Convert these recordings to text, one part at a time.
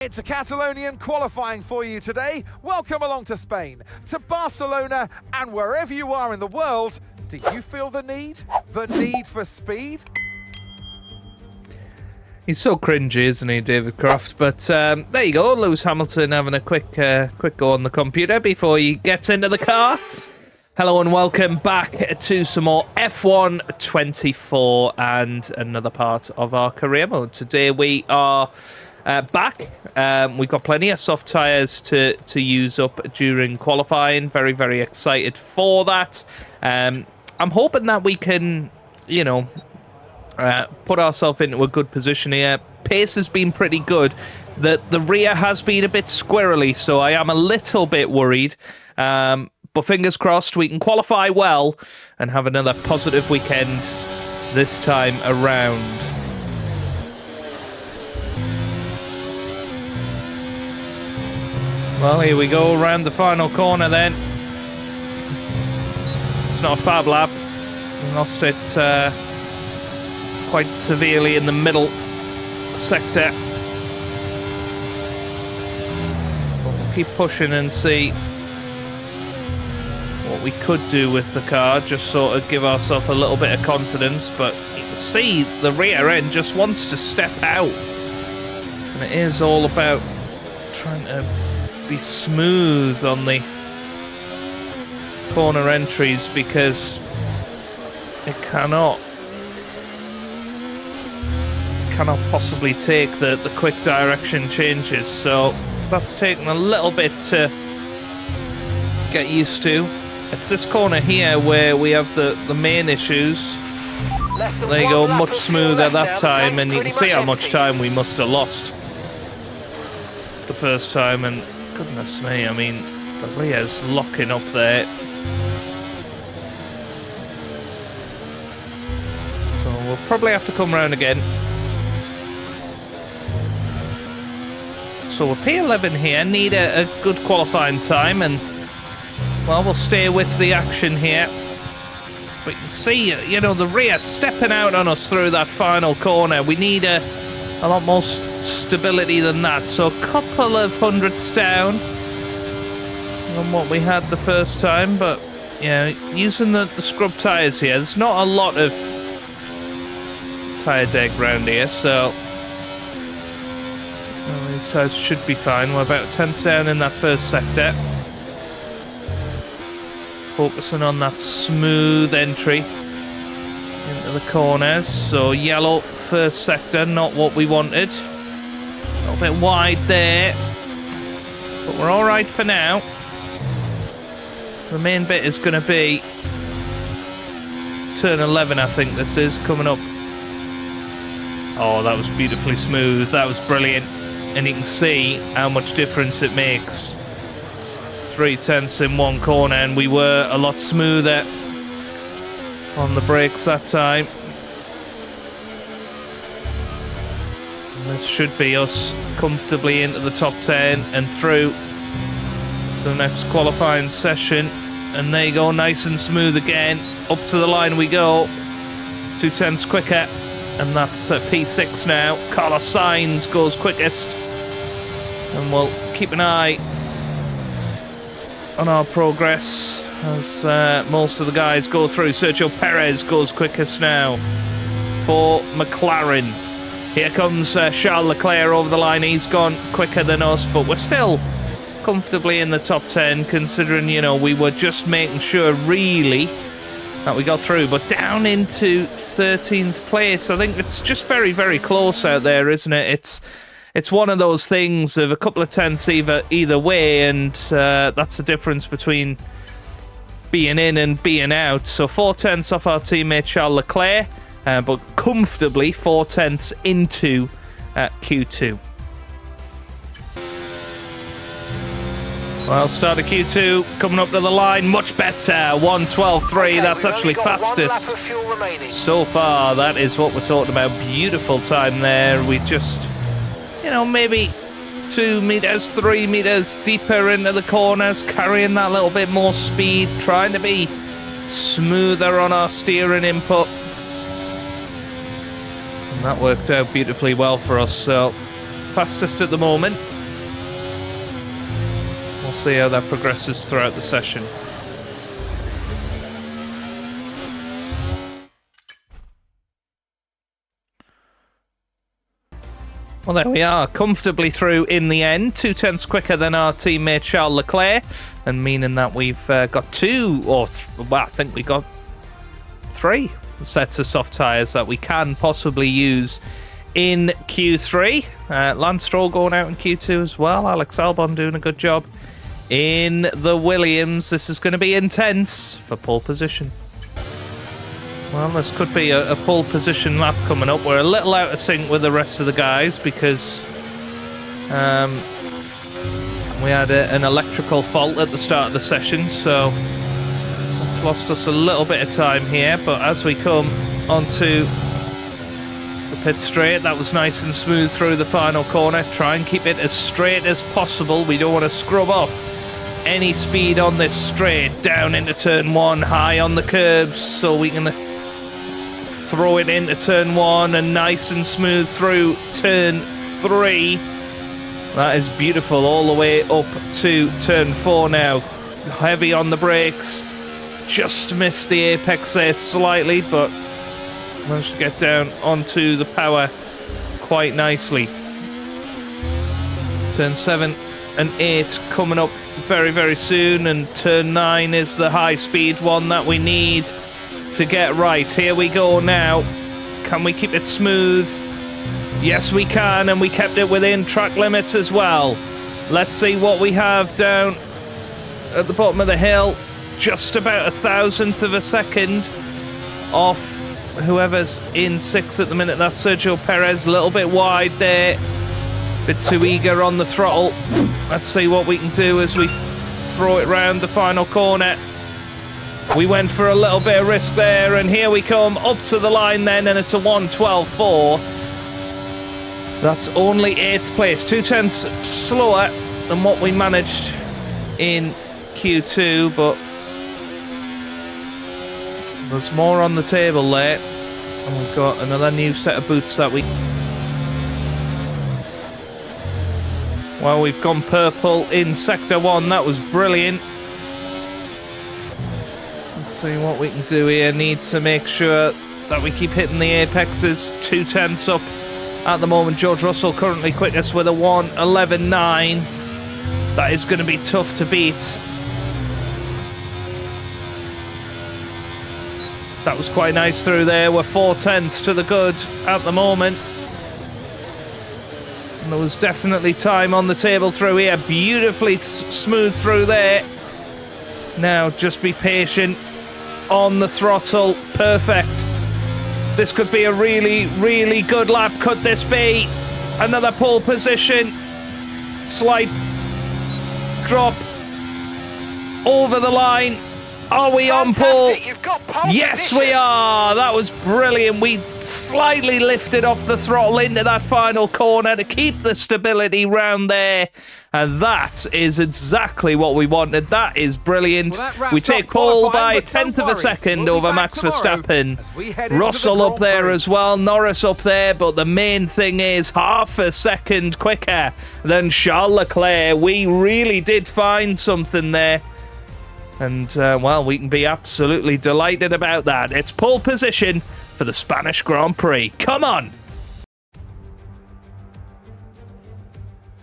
It's a Catalonian qualifying for you today. Welcome along to Spain, to Barcelona, and wherever you are in the world, do you feel the need? The need for speed? He's so cringy, isn't he, David Croft? But there you go, Lewis Hamilton having a quick go on the computer before he gets into the car. Hello and welcome back to some more F1 24 and another part of our career mode. Today we are back. We've got plenty of soft tyres to use up during qualifying. Very, very excited for that. I'm hoping that we can, you know, put ourselves into a good position here. Pace has been pretty good. The rear has been a bit squirrely, so I am a little bit worried. But fingers crossed we can qualify well and have another positive weekend this time around. Well, here we go, around the final corner then. It's not a fab lap. We lost it quite severely in the middle sector. But we'll keep pushing and see what we could do with the car, just sort of give ourselves a little bit of confidence. But you can see the rear end just wants to step out, and it is all about trying to be smooth on the corner entries because it cannot possibly take the quick direction changes. So that's taken a little bit to get used to. It's this corner here where we have the main issues. There you go, much smoother that time, and you can see how much time we must have lost the first time. And goodness me, I mean, the rear's locking up there. So we'll probably have to come round again. So we're P11 here, need a good qualifying time, and well, we'll stay with the action here. But you can see, you know, the rear stepping out on us through that final corner. We need a lot more stability than that. So a couple of hundredths down on what we had the first time. But, yeah, using the scrub tyres here, there's not a lot of tyre deg round here. So well, these tyres should be fine. We're about a tenth down in that first sector. Focusing on that smooth entry into the corners. So yellow first sector, not what we wanted. A little bit wide there, but we're all right for now. The main bit is going to be turn 11, I think this is coming up. Oh, that was beautifully smooth. That was brilliant, and you can see how much difference it makes. 3/10 in one corner, and we were a lot smoother on the brakes that time. And this should be us comfortably into the top 10 and through to the next qualifying session. And there you go, nice and smooth again. Up to the line we go. 2/10 quicker, and that's P6 now. Carlos Sainz goes quickest, and we'll keep an eye on our progress as most of the guys go through. Sergio Perez goes quickest now for McLaren. Here comes Charles Leclerc over the line. He's gone quicker than us, but we're still comfortably in the top 10, considering, you know, we were just making sure really that we got through. But down into 13th place, I think it's just very, very close out there, isn't it? It's one of those things of a couple of tenths either way, and that's the difference between being in and being out. So 4/10 off our teammate Charles Leclerc, but comfortably 4/10 into Q2. Well, start of Q2 coming up to the line, much better. 1:12.3. That's actually fastest so far. That is what we're talking about. Beautiful time there. We just, you know, maybe 2 meters, 3 meters deeper into the corners, carrying that little bit more speed, trying to be smoother on our steering input. And that worked out beautifully well for us. So fastest at the moment. see how that progresses throughout the session. Well, there we are, comfortably through in the end, 2/10 quicker than our teammate Charles Leclerc, and meaning that we've got I think we got 3 sets of soft tyres that we can possibly use in Q3. Lance Stroll going out in Q2 as well, Alex Albon doing a good job in the Williams. This is going to be intense for pole position. Well, this could be a pole position lap coming up. We're a little out of sync with the rest of the guys because we had an electrical fault at the start of the session, so that's lost us a little bit of time here. But as we come onto the pit straight, that was nice and smooth through the final corner. Try and keep it as straight as possible. We don't want to scrub off any speed on this straight. Down into turn 1, high on the curbs, so we can throw it into turn 1 and nice and smooth through turn 3. That is beautiful all the way up to turn 4 now. Heavy on the brakes. Just missed the apex there slightly, but managed to get down onto the power quite nicely. Turn 7 and 8 coming up very, very soon, and turn 9 is the high speed one that we need to get right. Here we go now. Can we keep it smooth? Yes, we can, and we kept it within track limits as well. Let's see what we have down at the bottom of the hill. Just about 1,000th of a second off whoever's in 6th at the minute. That's Sergio Perez, a little bit wide there. Bit too eager on the throttle. Let's see what we can do as we throw it round the final corner. We went for a little bit of risk there, and here we come up to the line then, and it's a 1:12.4. That's only 8th place, 2/10 slower than what we managed in Q2, but there's more on the table there. And we've got another new set of boots that we... Well, we've gone purple in Sector 1, that was brilliant. See what we can do here. Need to make sure that we keep hitting the apexes. 2/10 up at the moment. George Russell currently quickest with a 1:11.9. That is going to be tough to beat. That was quite nice through there. We're 4/10 to the good at the moment. And there was definitely time on the table through here. Beautifully smooth through there. Now just be patient on the throttle. Perfect. This could be a really, really good lap. Could this be another pole position? Slight drop over the line. Are we on pole? You've got pole yes, position. we are. That was brilliant. We slightly lifted off the throttle into that final corner to keep the stability round there. And that is exactly what we wanted. That is brilliant. Well, we take pole by a 10th of a second over Max Verstappen. Russell up there as well, Norris up there, but the main thing is half a second quicker than Charles Leclerc. We really did find something there. And, well, we can be absolutely delighted about that. It's pole position for the Spanish Grand Prix. Come on!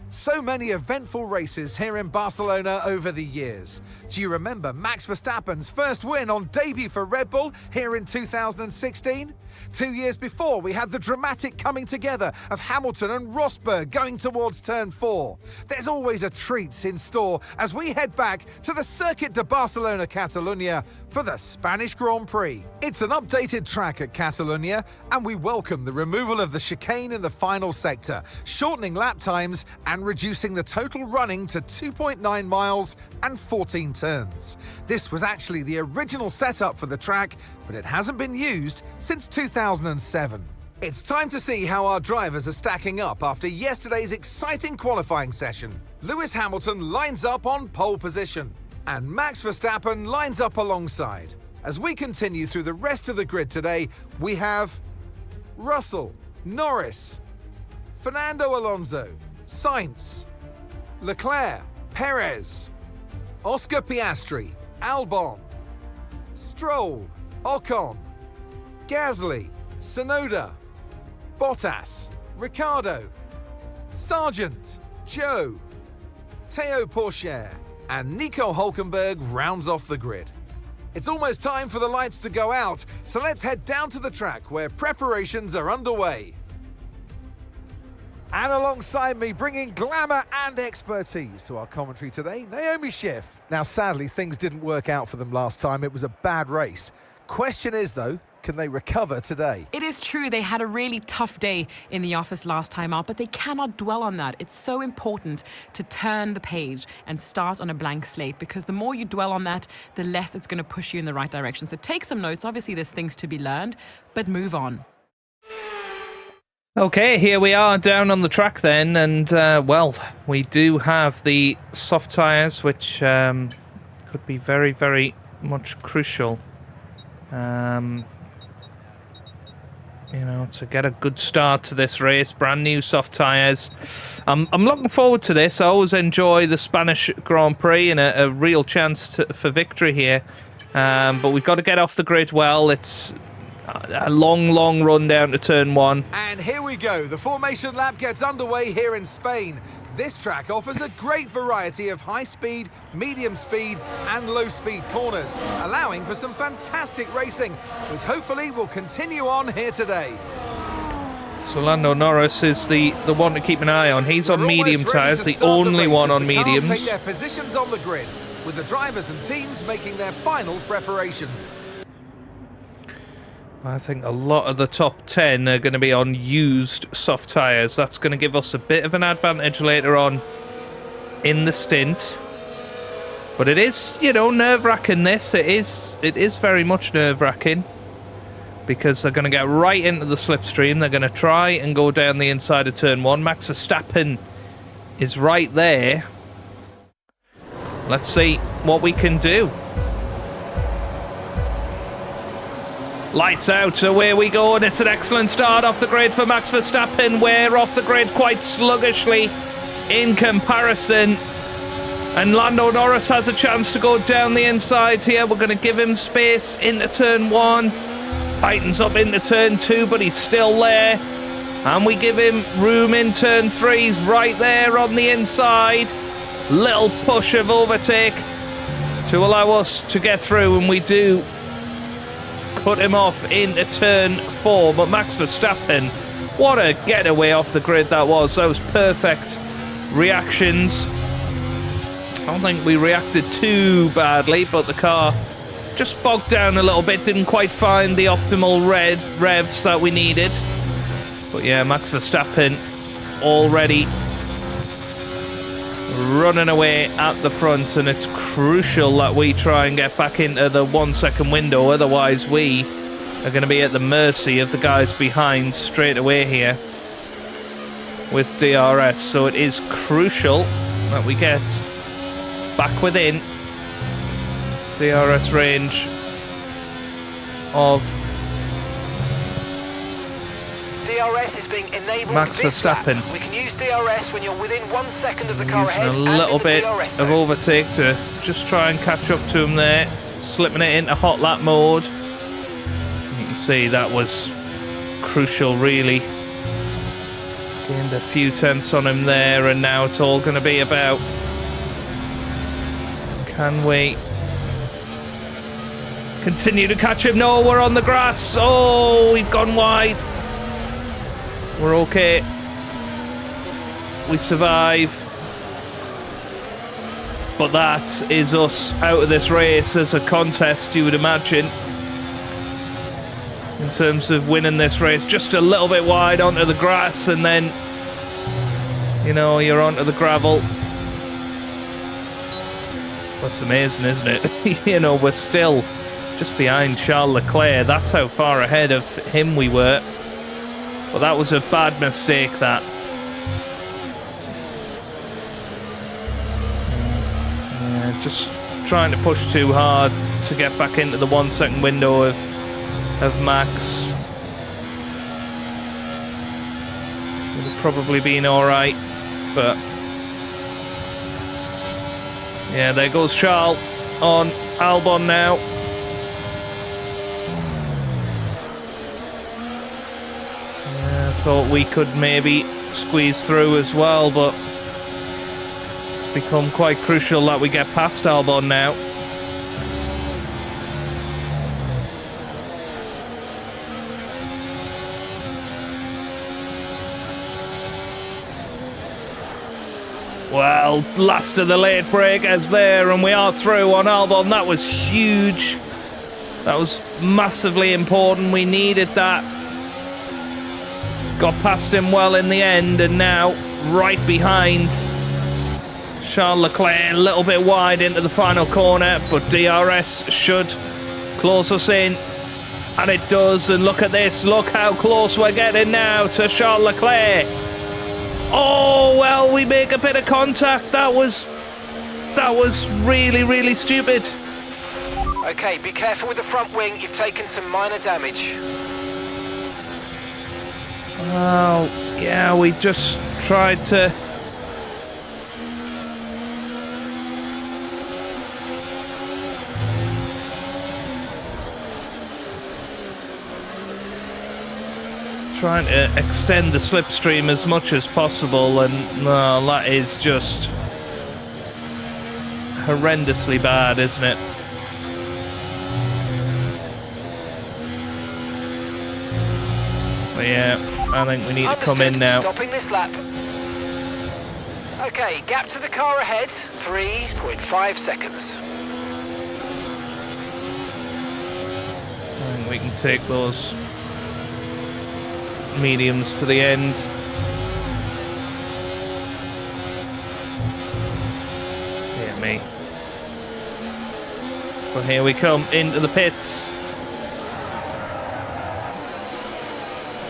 So many eventful races here in Barcelona over the years. Do you remember Max Verstappen's first win on debut for Red Bull here in 2016? 2 years before, we had the dramatic coming together of Hamilton and Rosberg going towards turn 4. There's always a treat in store as we head back to the Circuit de Barcelona Catalunya for the Spanish Grand Prix. It's an updated track at Catalunya, and we welcome the removal of the chicane in the final sector, shortening lap times and reducing the total running to 2.9 miles and 14 turns. This was actually the original setup for the track, but it hasn't been used since 2007. It's time to see how our drivers are stacking up after yesterday's exciting qualifying session. Lewis Hamilton lines up on pole position, and Max Verstappen lines up alongside. As we continue through the rest of the grid today, we have Russell, Norris, Fernando Alonso, Sainz, Leclerc, Perez, Oscar Piastri, Albon, Stroll, Ocon, Gasly, Tsunoda, Bottas, Ricciardo, Sargent, Joe, Teo Pourchaire, and Nico Hülkenberg rounds off the grid. It's almost time for the lights to go out, so let's head down to the track where preparations are underway. And alongside me, bringing glamour and expertise to our commentary today, Naomi Schiff. Now, sadly, things didn't work out for them last time. It was a bad race. Question is, though, can they recover today? It is true they had a really tough day in the office last time out, but they cannot dwell on that. It's so important to turn the page and start on a blank slate, because the more you dwell on that, the less it's going to push you in the right direction. So take some notes. Obviously, there's things to be learned, but move on. Okay, here we are down on the track then, and well, we do have the soft tyres, which could be very, very much crucial. You know, to get a good start to this race. Brand new soft tyres. I'm looking forward to this. I always enjoy the Spanish Grand Prix and a real chance for victory here. But we've got to get off the grid well. It's a long, long run down to turn one. And here we go. The formation lap gets underway here in Spain. This track offers a great variety of high-speed, medium-speed and low-speed corners, allowing for some fantastic racing, which hopefully will continue on here today. So Lando Norris is the one to keep an eye on. He's on medium tyres, the only one on mediums. Take their positions on the grid, with the drivers and teams making their final preparations. I think a lot of the top 10 are going to be on used soft tyres. That's going to give us a bit of an advantage later on in the stint. But it is, you know, nerve-wracking this. It is very much nerve-wracking, because they're going to get right into the slipstream. They're going to try and go down the inside of turn one. Max Verstappen is right there. Let's see what we can do. Lights out, away we go, and it's an excellent start off the grid for Max Verstappen. We're off the grid quite sluggishly in comparison, and Lando Norris has a chance to go down the inside here. We're going to give him space into turn one, tightens up into turn two, but he's still there, and we give him room in turn three. He's right there on the inside. Little push of overtake to allow us to get through, and we do put him off into turn four. But Max Verstappen, what a getaway off the grid that was. That was perfect reactions. I don't think we reacted too badly, but the car just bogged down a little bit, didn't quite find the optimal revs that we needed. But yeah, Max Verstappen already running away at the front, and it's crucial that we try and get back into the 1 second window, otherwise we are going to be at the mercy of the guys behind straight away here with DRS. So it is crucial that we get back within DRS range of DRS is being enabled. Max Verstappen. We can use DRS when you're within 1 second of the car using ahead. a little bit of overtake to just try and catch up to him there, slipping it into hot lap mode. You can see that was crucial, really. Gained a few tenths on him there, and now it's all going to be about, can we continue to catch him? No, we're on the grass. Oh, we've gone wide. We're okay. We survive. But that is us out of this race as a contest, you would imagine. In terms of winning this race, just a little bit wide onto the grass, and then, you know, you're onto the gravel. That's amazing, isn't it? You know, we're still just behind Charles Leclerc. That's how far ahead of him we were. But that was a bad mistake, that. Yeah, just trying to push too hard to get back into the 1 second window of Max. Would have probably been alright, but Yeah, there goes Charles on Albon now. Yeah, I thought we could maybe squeeze through as well, but it's become quite crucial that we get past Albon now. Well, last of the late breakers there, and we are through on Albon. That was huge. That was massively important. We needed that. Got past him well in the end, and now right behind Charles Leclerc, a little bit wide into the final corner, but DRS should close us in, and it does. And look at this, look how close we're getting now to Charles Leclerc. Oh, well, we make a bit of contact. That was really, really stupid. Okay, be careful with the front wing. You've taken some minor damage. Well, yeah, we just tried to... trying to extend the slipstream as much as possible, and no, that is just horrendously bad, isn't it? But yeah, I think we need to come in now. Stopping this lap. Okay, gap to the car ahead, 3.5 seconds. I think we can take those mediums to the end. Dear me. But here we come into the pits.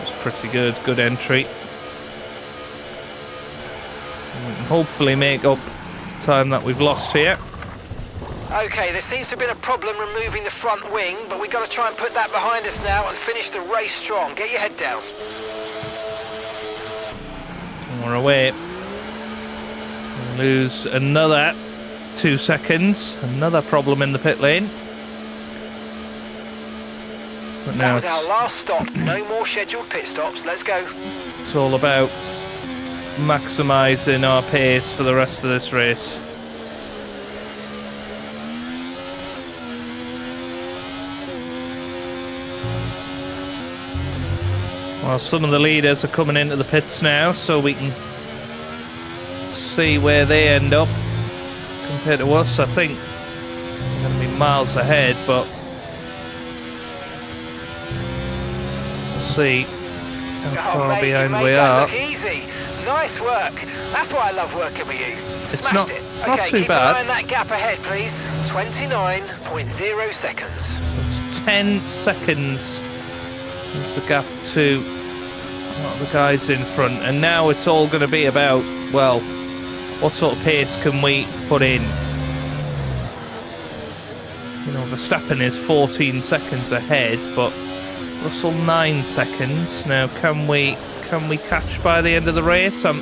It's pretty good, good entry. We can hopefully make up time that we've lost here. Okay, there seems to have been a problem removing the front wing, but we've got to try and put that behind us now and finish the race strong. Get your head down. We're away. We lose another 2 seconds. Another problem in the pit lane. But now That was our last stop. No more scheduled pit stops. Let's go. it's all about maximising our pace for the rest of this race. Well, some of the leaders are coming into the pits now, so we can see where they end up compared to us. I think we're going to be miles ahead, but we'll see how far behind we are. Look easy. Nice work. That's why I love working with you. It's Smashed not it. not Okay, too keep bad. an eye on that gap ahead, please. 29.0 seconds. So it's 10 seconds. There's the gap to the guys in front, and now it's all going to be about, well, what sort of pace can we put in? You know, Verstappen is 14 seconds ahead, but Russell 9 seconds. Now, can we catch by the end of the race? I'm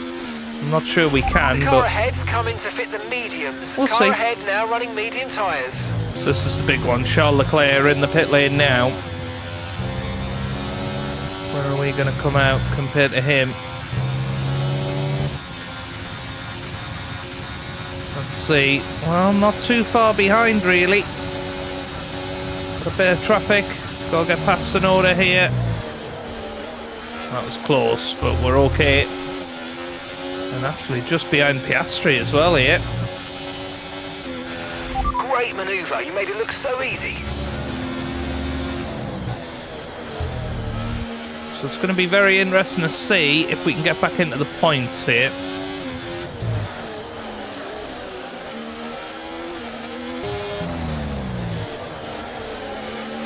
not sure we can, The car but ahead's coming to fit the mediums. We'll car see. ahead now running medium tyres. so this is the big one. Charles Leclerc in the pit lane now. Where are we going to come out compared to him? Let's see. Well, not too far behind, really. Got a bit of traffic. Got to get past Sonoda here. That was close, but we're okay. And actually just behind Piastri as well here. Great manoeuvre. You made it look so easy. So it's going to be very interesting to see if we can get back into the points here.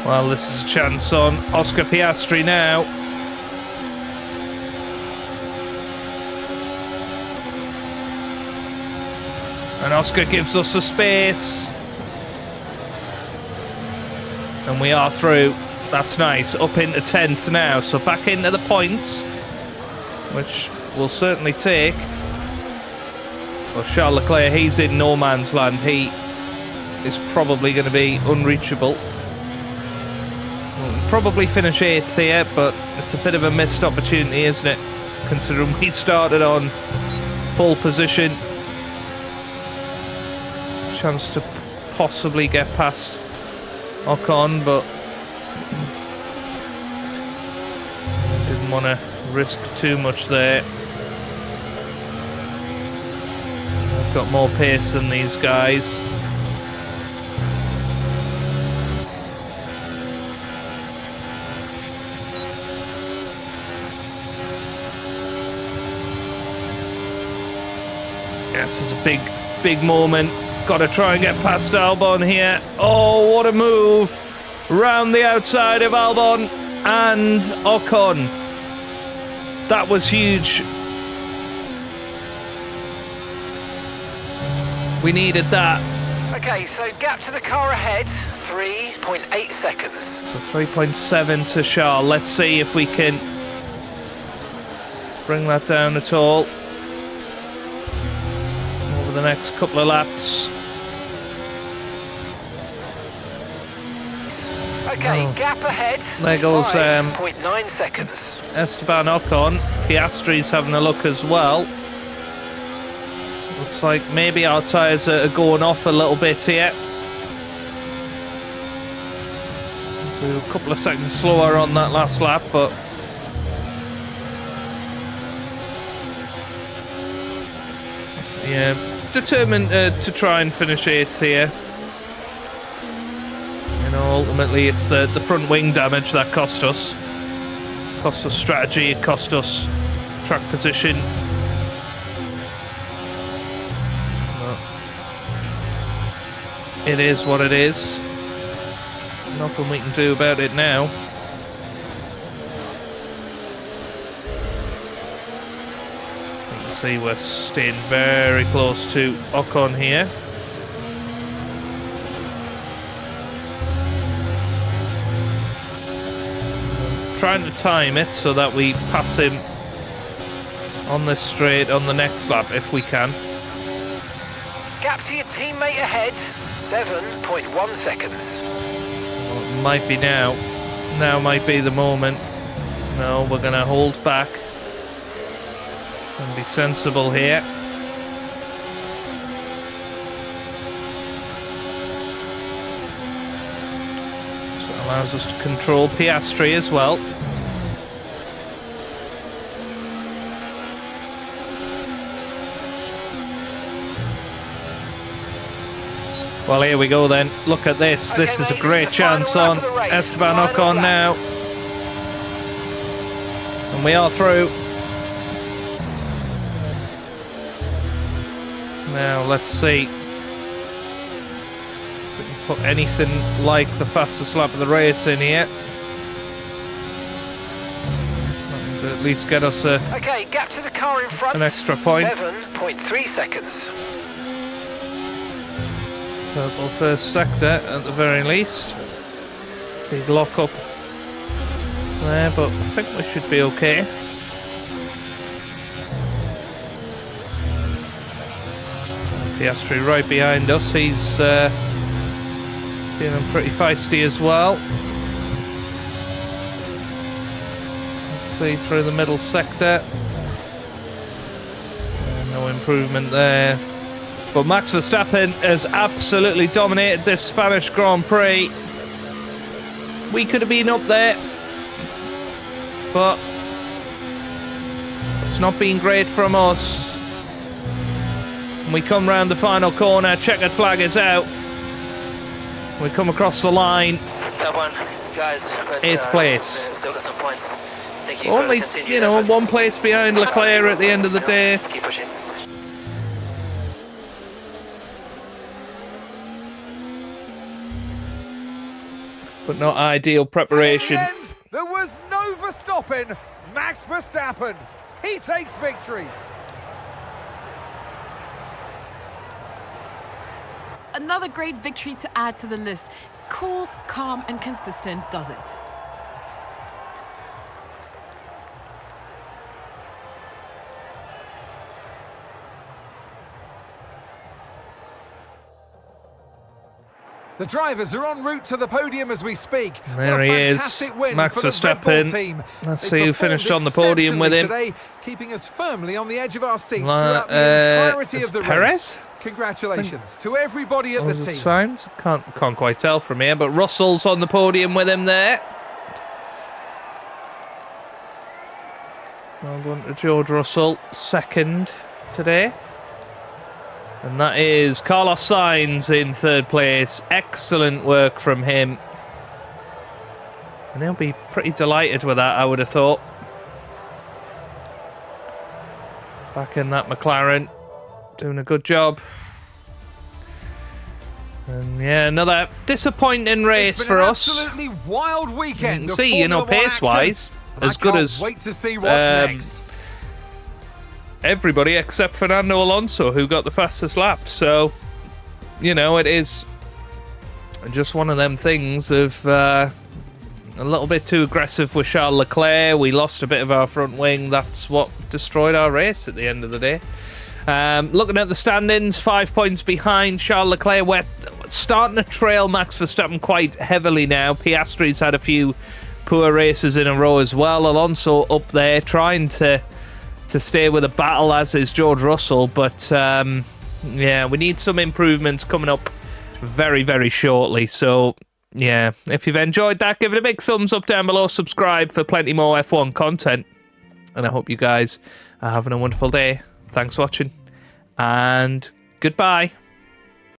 Well, this is a chance on Oscar Piastri now. And Oscar gives us a space. And we are through. That's nice. Up into 10th now. So back into the points, which we'll certainly take. Well, Charles Leclerc, he's in no man's land. He is probably going to be unreachable. We'll probably finish 8th here, but it's a bit of a missed opportunity, isn't it? Considering we started on pole position. Chance to possibly get past Ocon, but didn't want to risk too much there. I've got more pace than these guys. Yes, it's a big moment. Got to try and get past Albon here. Oh, what a move! Round the outside of Albon and Ocon. That was huge. We needed that. Okay, so gap to the car ahead, 3.8 seconds. So 3.7 to Charles. Let's see if we can bring that down at all over the next couple of laps. Okay, gap ahead. There goes 5.9 seconds. Esteban Ocon. Piastri's having a look as well. Looks like maybe our tyres are going off a little bit here. So a couple of seconds slower on that last lap, but yeah, determined to try and finish 8th here. You know, ultimately it's the front wing damage that cost us. It cost us strategy, it cost us track position. It is what it is. Nothing we can do about it now. You can see we're staying very close to Ocon here. Trying to time it so that we pass him on this straight on the next lap if we can. Gap to your teammate ahead, 7.1 seconds. Well, it might be now. Now might be the moment. No, we're going to hold back and be sensible here. So it allows us to control Piastri as well. Well, here we go then. Look at this. Okay, this is a mate, great this is the final chance lap on of the race. Esteban Final Ocon lap. now. And we are through. Now, let's see. If we can put anything like the fastest lap of the race in here. And at least get us Okay, gap to the car in front. an extra point. 7.3 seconds. Purple first sector at the very least. Big lock up there, but I think we should be okay. Piastri right behind us. He's feeling pretty feisty as well. Let's see through the middle sector. No improvement there. But Max Verstappen has absolutely dominated this Spanish Grand Prix. We could have been up there, but it's not been great from us. And we come round the final corner, checkered flag is out. We come across the line. Top one, guys. 8th place. Still got some points. Thank you Only, for the continued you know, efforts. 1 place behind Leclerc at the end of the day. Let's keep pushing. But not ideal In preparation. the end, there was no Verstappen. Max Verstappen. He takes victory. Another great victory to add to the list. Cool, calm, and consistent does it. The drivers are en route to the podium as we speak. There What a he is, fantastic win Max for the Red Bull Verstappen. team. Let's They see who performed finished on the podium with him. exceptionally today, keeping us firmly on the edge of our seats throughout the entirety is of the Perez? race. Congratulations to everybody at the Was it team. Sainz? Can't quite tell from here, but Russell's on the podium with him there. Well done to George Russell, second today. And that is Carlos Sainz in third place. Excellent work from him. And he'll be pretty delighted with that, I would have thought. Back in that McLaren. Doing a good job. And yeah, another disappointing race for us. Absolutely wild weekend. You can see, pace-wise, as good as wait to see what's next. everybody except Fernando Alonso, who got the fastest lap. So, it is just one of them things of a little bit too aggressive with Charles Leclerc. We lost a bit of our front wing. That's what destroyed our race at the end of the day. Looking at the standings, 5 points behind Charles Leclerc. We're starting to trail Max Verstappen quite heavily now. Piastri's had a few poor races in a row as well. Alonso up there trying to stay with a battle, as is George Russell. But yeah, we need some improvements coming up very, very shortly. So yeah, if you've enjoyed that, give it a big thumbs up down below. Subscribe for plenty more F1 content. And I hope you guys are having a wonderful day. Thanks for watching, and goodbye.